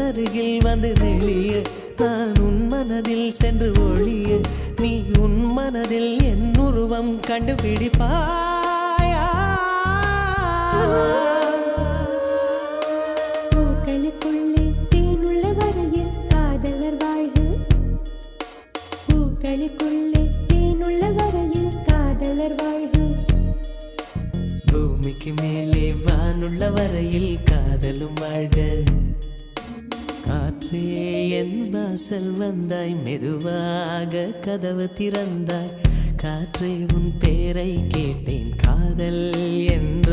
அருகில் வந்து நெளிய நான் உன் மனதில் சென்று ஒளிய நீ உன் மனதில் என் உருவம் கண்டுபிடிப்பாயா பூக்களுக்குள்ளே தேனுள்ள வரையில் காதலர் வாழ்வு பூக்களுக்குள்ளே தேனுள்ள வரையில் காதலர் வாழ்வு பூமிக்கு மேலே வானுள்ள வரையில் காதலும் வாழ்க காற்றே என் வாசல் வந்தாய் மெதுவாக கதவு திறந்தாய் காற்றே உன் பேரை கேட்டேன் காதல் என்ற